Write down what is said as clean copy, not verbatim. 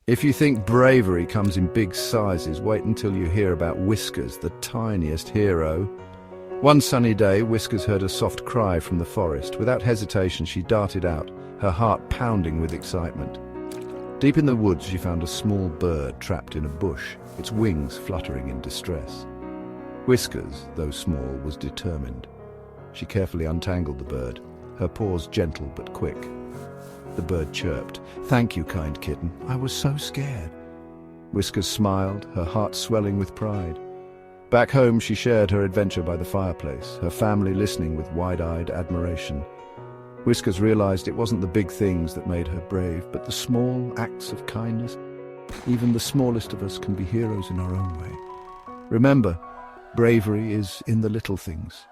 If you think bravery comes in big sizes, wait until you hear about Whiskers, the tiniest hero. One sunny day, Whiskers heard a soft cry from the forest. Without hesitation, she darted out, her heart pounding with excitement. Deep in the woods, she found a small bird trapped in a bush, its wings fluttering in distress. Whiskers, though small, was determined. She carefully untangled the bird, her paws gentle but quick. The bird chirped. "Thank you, kind kitten. I was so scared." Whiskers smiled, her heart swelling with pride. Back home, she shared her adventure by the fireplace, her family listening with wide-eyed admiration. Whiskers realized it wasn't the big things that made her brave, but the small acts of kindness. Even the smallest of us can be heroes in our own way. Remember, bravery is in the little things.